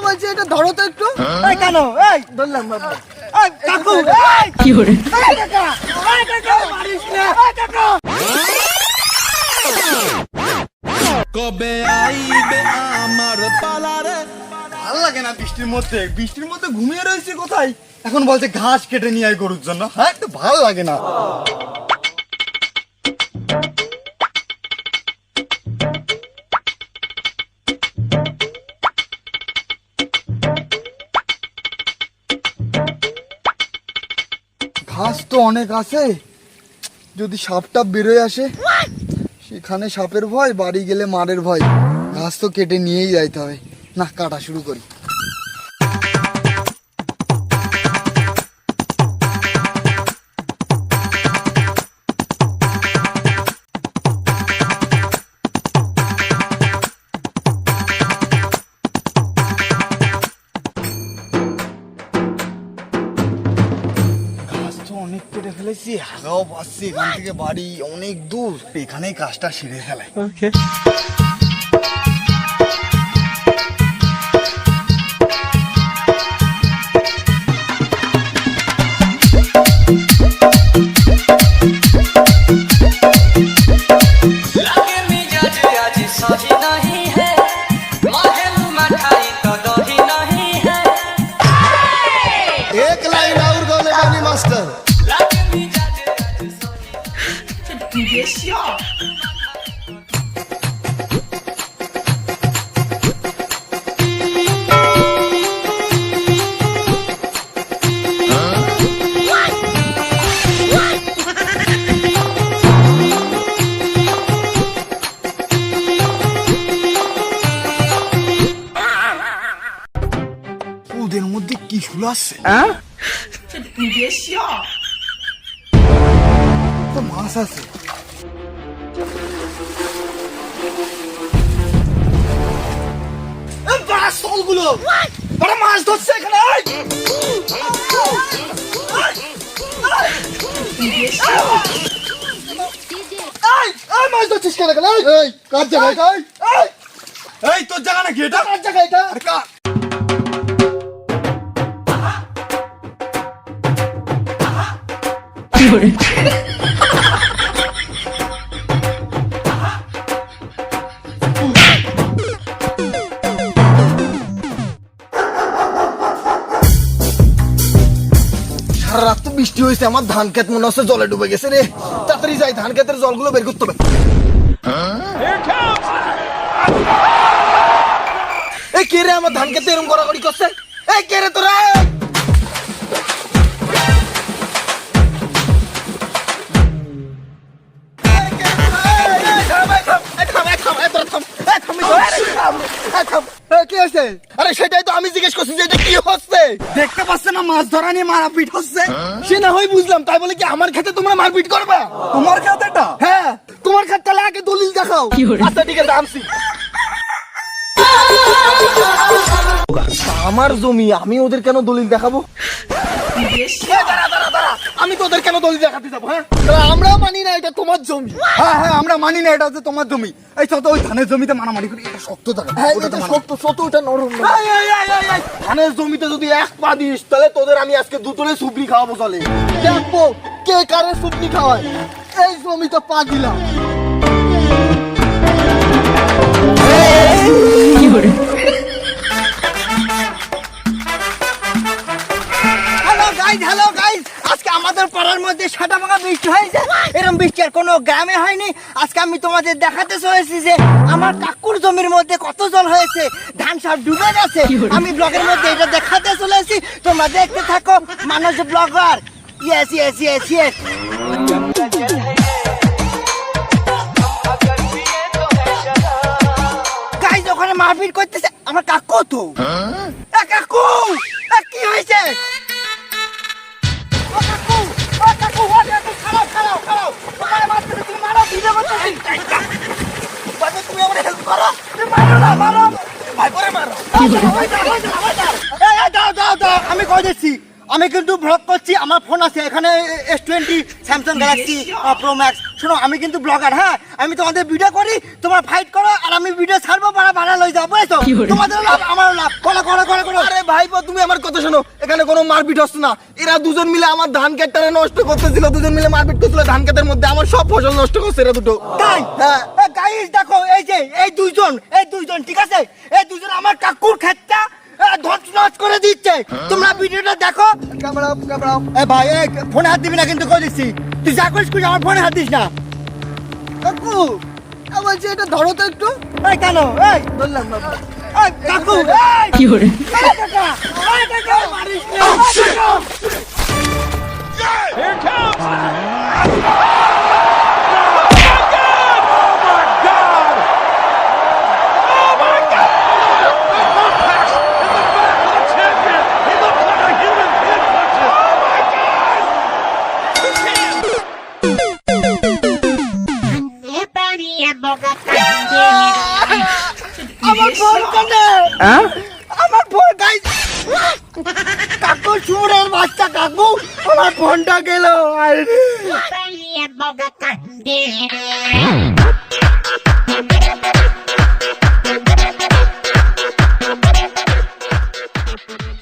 বলছি এটা ধরো তো একটু। এই কেন? এই ধরলাম বাবা। এই কাকু, এই কি করে এই কাকা, এই কাকা মারিস না, এই কাকা। কবে আইবে আমার পালারে। ভালো লাগে না বৃষ্টির মধ্যে, বৃষ্টির মধ্যে ঘুমিয়ে রয়েছে কোথায়, এখন বলছে ঘাস কেটে নিয়ে আয় গরুর জন্য। হ্যাঁ, একটু ভালো লাগে না। ঘাস তো অনেক আছে, যদি সাপটা বেরোয় আসে সেখানে সাপের ভয়, বাড়ি গেলে মারের ভয়। ঘাস তো কেটে নিয়েই যাইতে হবে। না, কাটা শুরু করি। অনেক কেটে ফেলেছি, হাগাও পাচ্ছি, এখান থেকে বাড়ি অনেক দূর, এখানেই কাজটা সেরে ফেলাই। एक लाइन और गोले बानी मास्टर। ওদের মধ্যে কি শুল আসছে? তো মাছ আছে। গুলো বড় মাছ ধরছে এখানে। মাছ ধরছিস কেন? এই কার জায়গা? এই তোর জায়গা নাকি এটা? কার জায়গা এটা? আরে কার? কি করে সারা রাত তো বৃষ্টি হয়েছে, আমার ধান ক্ষেত মনে হচ্ছে জলে ডুবে গেছে রে। তাড়াতাড়ি যাই, ধান ক্ষেতের জলগুলো বের করতে হবে। এই কে রে আমার ধান ক্ষেতে এরকম গড়াগড়ি করছে? এই কে রে তোরা? কি হচ্ছে? আরে সেটাই তো আমি জিজ্ঞেস করছি যে এটা কি হচ্ছে। দেখতে পাচ্ছে না মাছ ধরা নিয়ে মারাপিট হচ্ছে? সে না হয় বুঝলাম, তাই বলে কি আমার ক্ষেতে তোমরা মারপিট করবা? তোমার খাতাটা? হ্যাঁ, তোমার ক্ষেত তাহলে আগে দলিল দেখাও। কি করে? আচ্ছা ঠিক আছে, আনছি। আমার জমি, আমি ওদের কেন দলিল দেখাবো? আমি তোদের কেন দলিল দেখাতে যাবো? হ্যাঁ, আমরা মানি না এটা তোমার জমি। হ্যাঁ হ্যাঁ, আমরা মানি না এটা হচ্ছে তোমার জমি। এই তো ওই ধানের জমিতে মারামারি করি, এটা শক্ত জায়গা। হ্যাঁ, এটা শক্ত শক্ত, ওটা নরম না। ধানের জমিতে যদি এক পা দিস তাহলে তোদের আমি আজকে দুতলে সুপড়ি খাওয়াবো। চলে দেখবো কে কারে সুপড়ি খাওয়ায়। এই জমিতে পা দিলাম। কি করে হ্যালো গাইস, আজকে আমাদের পাড়ার মধ্যে সাটা ভাঙা বৃষ্টি হয়েছে। এরকম বৃষ্টি আর কোনো গ্রামে হয়নি। আজকে আমি তোমাদের দেখাতে চলেছি যে আমার কাকুর জমির মধ্যে কত জল হয়েছে, ধান সব ডুবে গেছে। আমি ব্লগের মধ্যে এটা দেখাতে চলেছি, তোমরা দেখতে থাকো। মানুষ blogger, yes yes yes yes. Guys ওখানে মারপিট করতেছে আমার কাকু। তো কাকু কি হয়েছে? আমি কই দিচ্ছি, আমি কিন্তু ব্লগ করছি, আমার ফোন আছে এখানে S20 Samsung Galaxy pro max. শোনো আমি কিন্তু ব্লগার, হ্যাঁ আমি তোমাদের ভিডিও করি, তোমার ফাইট করো আর আমি ভিডিও ছাড়বো, ভাড়া লই যাবো, বুঝছো? তোমাদের লাভ আমারও লাভ, করো। আরে ভাইপো তুমি আমার কথা শোনো, এখানে কোনো মারপিট হচ্ছে না। এরা দুজন মিলে আমার ধান ক্ষেতটা নষ্ট করতেছিল, দুজন মিলে মারপিট করছিল ধান ক্ষেতের মধ্যে, আমার সব ফসল নষ্ট করছে এরা দুটো। তাই হ্যাঁ গাইস দেখো, এই যে এই দুইজন ঠিক আছে, এই দুইজন আমার কাকুর ক্ষেতটা ধ্বংস করে দিচ্ছে। তোমরা ভিডিওটা দেখো। ক্যামেরা এ ভাই এই ফোনে হাত দিবি না কিন্তু কই দিচ্ছি, তুই যা করিস করিস, আমার ফোনে হাত দিস না। কাকু বলছি এটা ধরো তো একটু। এই কেন এই ধরলাম বাবা। এই কাকু এই কি করে এই কাকা এই কাকা মারিস না, এই কাকা। আমার ফোন কানে, আমার ফোন গাইস, কাকু সুরের বাচ্চা কাকু, আমার ফোনটা গেল। আরে Bye,